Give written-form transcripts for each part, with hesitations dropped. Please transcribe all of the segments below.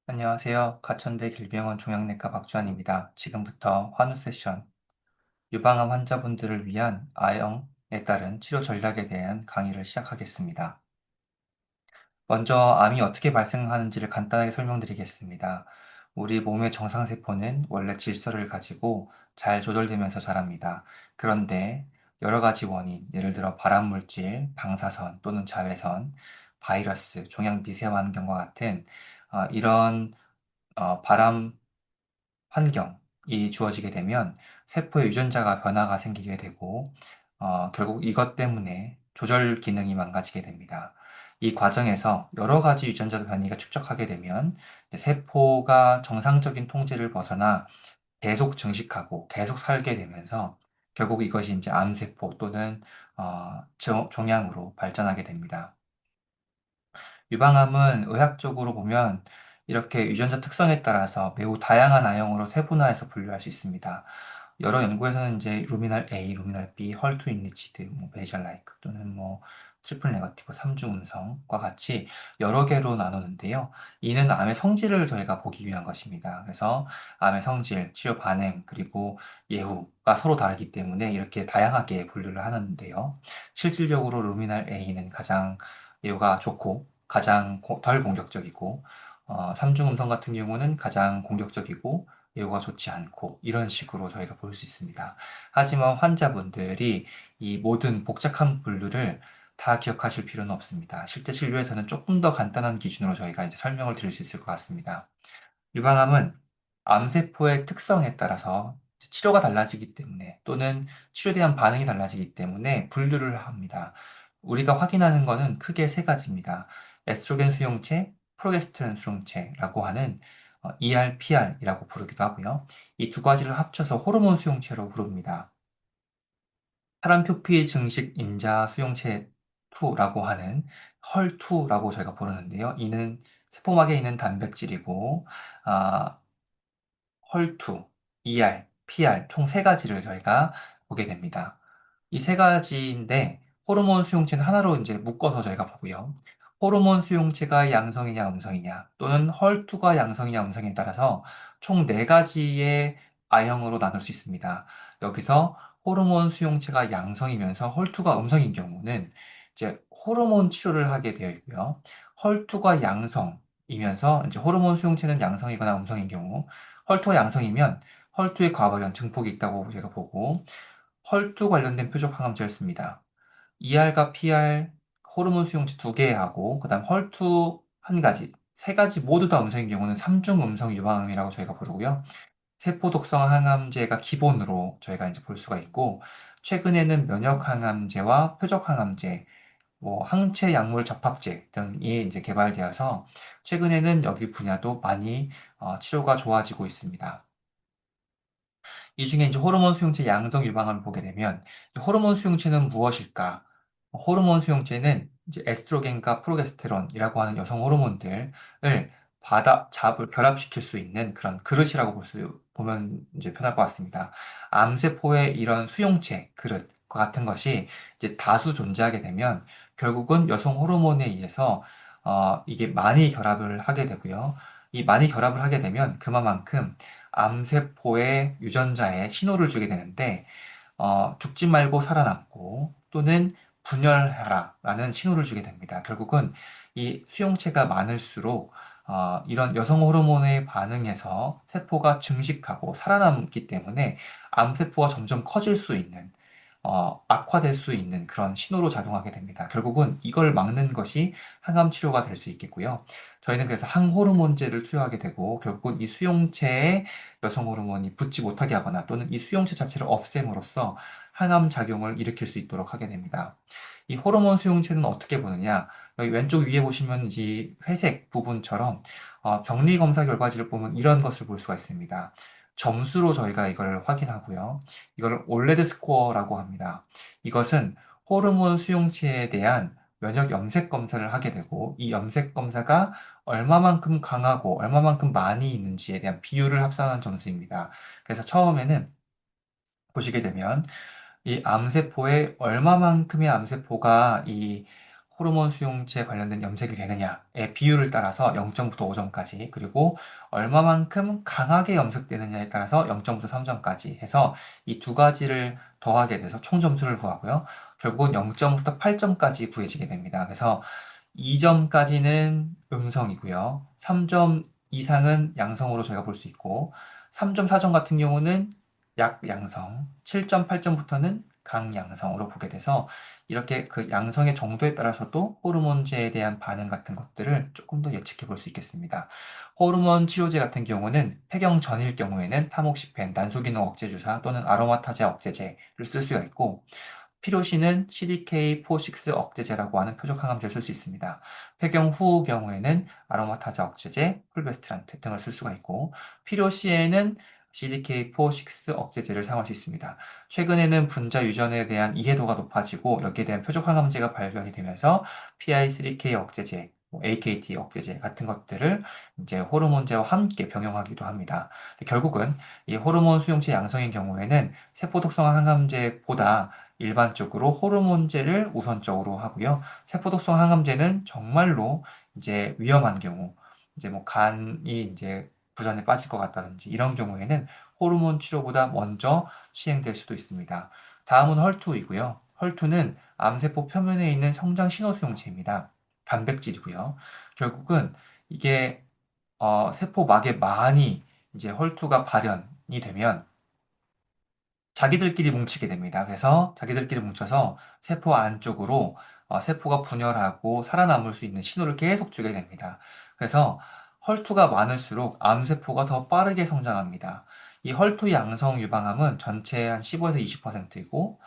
안녕하세요. 가천대 길병원 종양내과 박주환입니다. 지금부터 환우 세션, 유방암 환자분들을 위한 A형에 따른 치료 전략에 대한 강의를 시작하겠습니다. 먼저 암이 어떻게 발생하는지를 간단하게 설명드리겠습니다. 우리 몸의 정상세포는 원래 질서를 가지고 잘 조절되면서 자랍니다. 그런데 여러 가지 원인, 예를 들어 발암물질, 방사선 또는 자외선, 바이러스, 종양 미세환경과 같은 이런 발암 환경이 주어지게 되면 세포의 유전자가 변화가 생기게 되고 결국 이것 때문에 조절 기능이 망가지게 됩니다. 이 과정에서 여러 가지 유전자 변이가 축적하게 되면 세포가 정상적인 통제를 벗어나 계속 증식하고 계속 살게 되면서 결국 이것이 이제 암세포 또는 종양으로 발전하게 됩니다. 유방암은 의학적으로 보면 이렇게 유전자 특성에 따라서 매우 다양한 A형으로 세분화해서 분류할 수 있습니다. 여러 연구에서는 이제 루미널 A, 루미널 B, 헐투 인리치드, 베이잘 라이크 또는 트리플 네거티브, 삼중 음성과 같이 여러 개로 나누는데요. 이는 암의 성질을 저희가 보기 위한 것입니다. 그래서 암의 성질, 치료 반응, 그리고 예후가 서로 다르기 때문에 이렇게 다양하게 분류를 하는데요. 실질적으로 루미널 A는 가장 예후가 좋고 가장 덜 공격적이고 삼중음성 같은 경우는 가장 공격적이고 예후가 좋지 않고 이런 식으로 저희가 볼 수 있습니다. 하지만 환자분들이 이 모든 복잡한 분류를 다 기억하실 필요는 없습니다. 실제 진료에서는 조금 더 간단한 기준으로 저희가 이제 설명을 드릴 수 있을 것 같습니다. 유방암은 암세포의 특성에 따라서 치료가 달라지기 때문에 또는 치료에 대한 반응이 달라지기 때문에 분류를 합니다. 우리가 확인하는 것은 크게 세 가지입니다. 에스트로겐 수용체, 프로게스테론 수용체라고 하는 ER, PR이라고 부르기도 하고요. 이 두 가지를 합쳐서 호르몬 수용체로 부릅니다. 사람표피 증식 인자 수용체 2라고 하는 헐2라고 저희가 부르는데요. 이는 세포막에 있는 단백질이고 아, 헐투, ER, PR 총 세 가지를 저희가 보게 됩니다. 이 세 가지인데 호르몬 수용체는 하나로 이제 묶어서 저희가 보고요. 호르몬 수용체가 양성이냐 음성이냐 또는 헐투가 양성이냐 음성에 따라서 총 네 가지의 A형으로 나눌 수 있습니다. 여기서 호르몬 수용체가 양성이면서 헐투가 음성인 경우는 이제 호르몬 치료를 하게 되어 있고요. 헐투가 양성이면서 이제 호르몬 수용체는 양성이거나 음성인 경우 헐투가 양성이면 헐투의 과valent 증폭이 있다고 제가 보고 헐투 관련된 표적 항암제를 씁니다. ER과 PR 호르몬 수용체 두 개 하고 그다음 헐투 한 가지, 세 가지 모두 다 음성인 경우는 삼중 음성 유방암이라고 저희가 부르고요. 세포 독성 항암제가 기본으로 저희가 이제 볼 수가 있고 최근에는 면역 항암제와 표적 항암제 항체 약물 접합제 등이 이제 개발되어서 최근에는 여기 분야도 많이 치료가 좋아지고 있습니다. 이 중에 이제 호르몬 수용체 양성 유방암을 보게 되면 호르몬 수용체는 무엇일까? 호르몬 수용체는 이제 에스트로겐과 프로게스테론이라고 하는 여성 호르몬들을 결합시킬 수 있는 그런 그릇이라고 보면 이제 편할 것 같습니다. 암세포의 이런 수용체 그릇과 같은 것이 이제 다수 존재하게 되면 결국은 여성 호르몬에 의해서 이게 많이 결합을 하게 되고요. 이 많이 결합을 하게 되면 그만큼 암세포의 유전자에 신호를 주게 되는데 죽지 말고 살아남고 또는 분열하라 라는 신호를 주게 됩니다. 결국은 이 수용체가 많을수록 이런 여성 호르몬에 반응해서 세포가 증식하고 살아남기 때문에 암세포가 점점 커질 수 있는 악화될 수 있는 그런 신호로 작용하게 됩니다. 결국은 이걸 막는 것이 항암 치료가 될 수 있겠고요. 저희는 그래서 항호르몬제를 투여하게 되고 결국은 이 수용체에 여성 호르몬이 붙지 못하게 하거나 또는 이 수용체 자체를 없앰으로써 항암 작용을 일으킬 수 있도록 하게 됩니다. 이 호르몬 수용체는 어떻게 보느냐? 여기 왼쪽 위에 보시면 이 회색 부분처럼 병리 검사 결과지를 보면 이런 것을 볼 수가 있습니다. 점수로 저희가 이걸 확인하고요. 이걸 올레드 스코어라고 합니다. 이것은 호르몬 수용체에 대한 면역 염색 검사를 하게 되고 이 염색 검사가 얼마만큼 강하고 얼마만큼 많이 있는지에 대한 비율을 합산한 점수입니다. 그래서 처음에는 보시게 되면 이 암세포에 얼마만큼의 암세포가 이 호르몬 수용체에 관련된 염색이 되느냐의 비율을 따라서 0점부터 5점까지, 그리고 얼마만큼 강하게 염색되느냐에 따라서 0점부터 3점까지 해서 이 두 가지를 더하게 돼서 총 점수를 구하고요. 결국은 0점부터 8점까지 구해지게 됩니다. 그래서 2점까지는 음성이고요. 3점 이상은 양성으로 저희가 볼 수 있고, 3점, 4점 같은 경우는 약양성, 7점, 8점부터는 강양성으로 보게 돼서 이렇게 그 양성의 정도에 따라서도 호르몬제에 대한 반응 같은 것들을 조금 더 예측해 볼 수 있겠습니다. 호르몬 치료제 같은 경우는 폐경 전일 경우에는 타모xifen, 난소기능 억제 주사 또는 아로마타제 억제제를 쓸 수가 있고, 필요시는 CDK4/6 억제제라고 하는 표적 항암제를 쓸 수 있습니다. 폐경 후 경우에는 아로마타자 억제제, 풀베스트란트 등을 쓸 수가 있고, 필요시에는 CDK4/6 억제제를 사용할 수 있습니다. 최근에는 분자 유전에 대한 이해도가 높아지고 여기에 대한 표적 항암제가 발견이 되면서 PI3K 억제제, AKT 억제제 같은 것들을 이제 호르몬제와 함께 병용하기도 합니다. 결국은 이 호르몬 수용체 양성인 경우에는 세포독성 항암제보다 일반적으로 호르몬제를 우선적으로 하고요. 세포독성 항암제는 정말로 이제 위험한 경우, 이제 뭐 간이 이제 부전에 빠질 것 같다든지 이런 경우에는 호르몬 치료보다 먼저 시행될 수도 있습니다. 다음은 헐투이고요. 헐투는 암세포 표면에 있는 성장 신호 수용체입니다. 단백질이고요. 결국은 이게 세포막에 많이 이제 헐투가 발현이 되면 자기들끼리 뭉치게 됩니다. 그래서 자기들끼리 뭉쳐서 세포 안쪽으로 세포가 분열하고 살아남을 수 있는 신호를 계속 주게 됩니다. 그래서 헐투가 많을수록 암세포가 더 빠르게 성장합니다. 이 헐투 양성 유방암은 전체의 한 15에서 20%이고,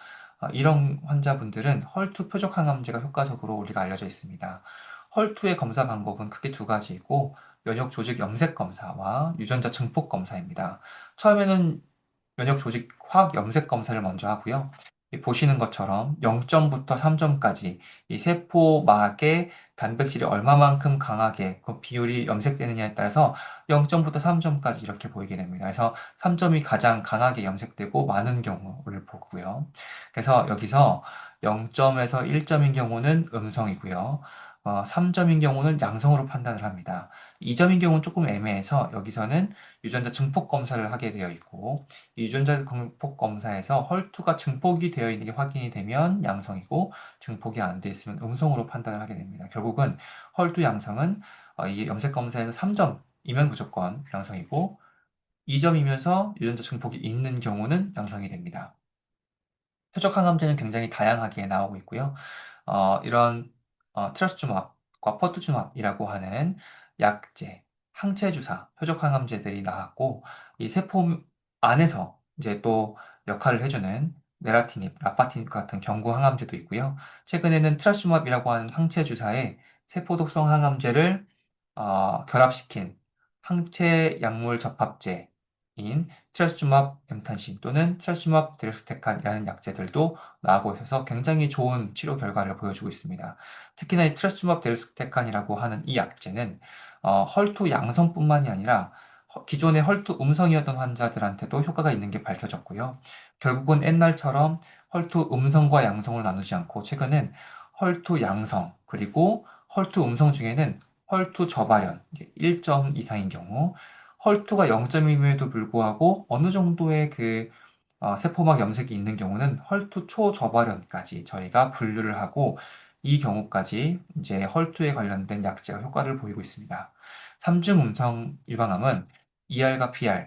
이런 환자분들은 헐투 표적 항암제가 효과적으로 우리가 알려져 있습니다. 헐투의 검사 방법은 크게 두 가지이고, 면역 조직 염색 검사와 유전자 증폭 검사입니다. 처음에는 면역 조직 화학 염색 검사를 먼저 하고요. 보시는 것처럼 0점부터 3점까지 이 세포막에 단백질이 얼마만큼 강하게 그 비율이 염색되느냐에 따라서 0점부터 3점까지 이렇게 보이게 됩니다. 그래서 3점이 가장 강하게 염색되고 많은 경우를 보고요. 그래서 여기서 0점에서 1점인 경우는 음성이고요. 3점인 경우는 양성으로 판단을 합니다. 2점인 경우는 조금 애매해서 여기서는 유전자 증폭 검사를 하게 되어 있고, 이 유전자 증폭 검사에서 헐투가 증폭이 되어 있는 게 확인이 되면 양성이고, 증폭이 안 돼 있으면 음성으로 판단을 하게 됩니다. 결국은 헐투 양성은 이 염색 검사에서 3점이면 무조건 양성이고, 2점이면서 유전자 증폭이 있는 경우는 양성이 됩니다. 표적 항암제는 굉장히 다양하게 나오고 있고요. 이런 트러스주맙과 퍼투주맙이라고 하는 약제, 항체 주사, 표적 항암제들이 나왔고, 이 세포 안에서 이제 또 역할을 해주는 네라티닙, 라파티닙 같은 경구 항암제도 있고요. 최근에는 트러스주맙이라고 하는 항체 주사에 세포 독성 항암제를 결합시킨 항체 약물 접합제인 트러스주맙 엠탄신 또는 트러스주맙 데르스테칸이라는 약제들도 나오고 있어서 굉장히 좋은 치료 결과를 보여주고 있습니다. 특히나 이 트러스주맙 데르스테칸이라고 하는 이 약제는 헐투 양성뿐만이 아니라 기존의 헐투 음성이었던 환자들한테도 효과가 있는 게 밝혀졌고요. 결국은 옛날처럼 헐투 음성과 양성을 나누지 않고 최근엔 헐투 양성 그리고 헐투 음성 중에는 헐투 저발현 1점 이상인 경우, 헐투가 0점임에도 불구하고 어느 정도의 그 세포막 염색이 있는 경우는 헐투 초저발현까지 저희가 분류를 하고, 이 경우까지 이제 헐투에 관련된 약제가 효과를 보이고 있습니다. 삼중 음성 유방암은 ER과 PR,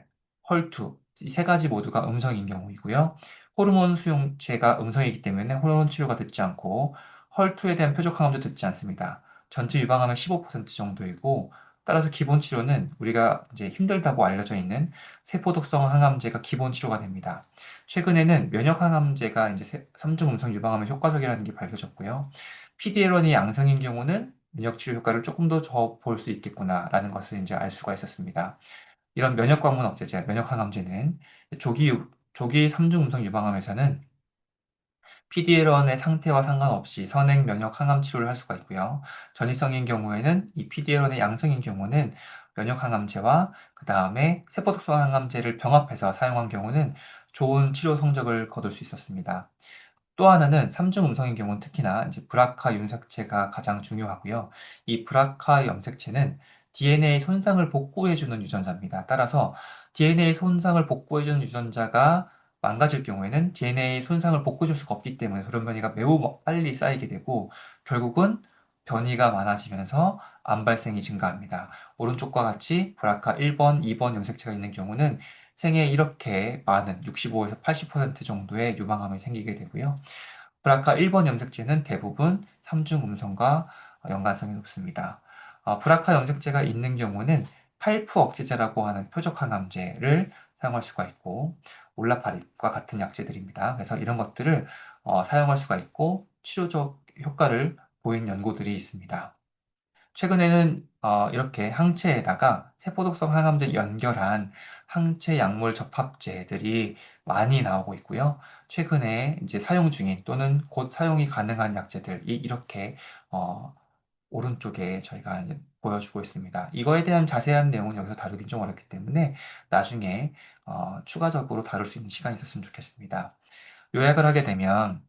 헐투 이 세 가지 모두가 음성인 경우이고요. 호르몬 수용체가 음성이기 때문에 호르몬 치료가 듣지 않고 헐투에 대한 표적 항암도 듣지 않습니다. 전체 유방암의 15% 정도이고, 따라서 기본 치료는 우리가 이제 힘들다고 알려져 있는 세포 독성 항암제가 기본 치료가 됩니다. 최근에는 면역 항암제가 이제 3중 음성 유방암에 효과적이라는 게 밝혀졌고요. PD-L1이 양성인 경우는 면역 치료 효과를 조금 더 볼 수 있겠구나라는 것을 이제 알 수가 있었습니다. 이런 면역 관문 억제제, 면역 항암제는 조기 3중 음성 유방암에서는 PD-L1의 상태와 상관없이 선행 면역 항암 치료를 할 수가 있고요. 전이성인 경우에는 이 PD-L1의 양성인 경우는 면역 항암제와 그 다음에 세포독성 항암제를 병합해서 사용한 경우는 좋은 치료 성적을 거둘 수 있었습니다. 또 하나는 삼중 음성인 경우는 특히나 이제 브라카 염색체가 가장 중요하고요. 이 브라카 염색체는 DNA 손상을 복구해주는 유전자입니다. 따라서 DNA 손상을 복구해주는 유전자가 망가질 경우에는 DNA 손상을 복구해줄 수가 없기 때문에 돌연 변이가 매우 빨리 쌓이게 되고 결국은 변이가 많아지면서 암 발생이 증가합니다. 오른쪽과 같이 브라카 1번, 2번 염색체가 있는 경우는 생에 이렇게 많은 65에서 80% 정도의 유방암이 생기게 되고요. 브라카 1번 염색체는 대부분 삼중 음성과 연관성이 높습니다. 브라카 염색체가 있는 경우는 팔프 억제제라고 하는 표적 항암제를 사용할 수가 있고 올라파립과 같은 약제들입니다. 그래서 이런 것들을 사용할 수가 있고 치료적 효과를 보인 연구들이 있습니다. 최근에는 이렇게 항체에다가 세포독성 항암제 연결한 항체 약물 접합제들이 많이 나오고 있고요. 최근에 이제 사용 중인 또는 곧 사용이 가능한 약제들이 이렇게 어, 오른쪽에 저희가 이제 보여주고 있습니다. 이거에 대한 자세한 내용은 여기서 다루긴 좀 어렵기 때문에 나중에 추가적으로 다룰 수 있는 시간이 있었으면 좋겠습니다. 요약을 하게 되면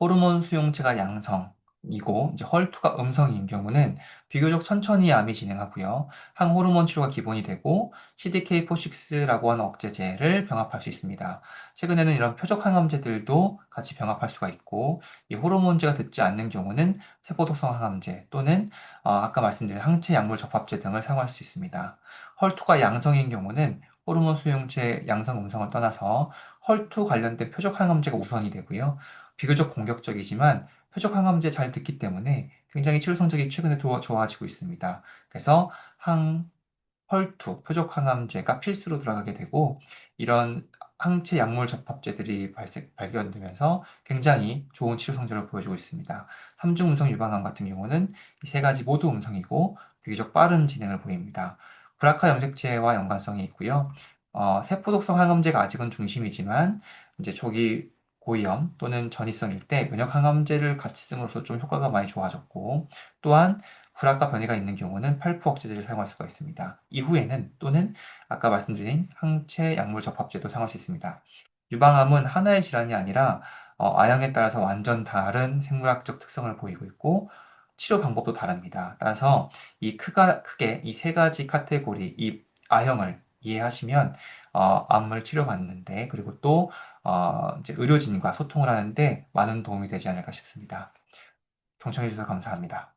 호르몬 수용체가 양성이고 이제 헐투가 음성인 경우는 비교적 천천히 암이 진행하고요. 항호르몬 치료가 기본이 되고 CDK4/6라고 하는 억제제를 병합할 수 있습니다. 최근에는 이런 표적 항암제들도 같이 병합할 수가 있고 이 호르몬제가 듣지 않는 경우는 세포독성 항암제 또는 아까 말씀드린 항체 약물 접합제 등을 사용할 수 있습니다. 헐투가 양성인 경우는 호르몬 수용체 양성 음성을 떠나서 헐투 관련된 표적 항암제가 우선이 되고요. 비교적 공격적이지만 표적 항암제 잘 듣기 때문에 굉장히 치료 성적이 최근에 좋아지고 있습니다. 그래서 헐투, 표적 항암제가 필수로 들어가게 되고 이런 항체 약물 접합제들이 발견되면서 굉장히 좋은 치료 성적을 보여주고 있습니다. 삼중 음성 유방암 같은 경우는 이 세 가지 모두 음성이고 비교적 빠른 진행을 보입니다. 브라카 염색체와 연관성이 있고요. 세포독성 항암제가 아직은 중심이지만 이제 초기 고위험 또는 전이성일 때 면역 항암제를 같이 씀으로써 좀 효과가 많이 좋아졌고 또한 브라카 변이가 있는 경우는 팔프 억제제를 사용할 수가 있습니다. 이후에는 또는 아까 말씀드린 항체 약물 접합제도 사용할 수 있습니다. 유방암은 하나의 질환이 아니라 아형에 따라서 완전 다른 생물학적 특성을 보이고 있고 치료 방법도 다릅니다. 따라서 크게 이 세 가지 카테고리, 이 아형을 이해하시면 암을 치료받는데 그리고 또 이제 의료진과 소통을 하는데 많은 도움이 되지 않을까 싶습니다. 경청해 주셔서 감사합니다.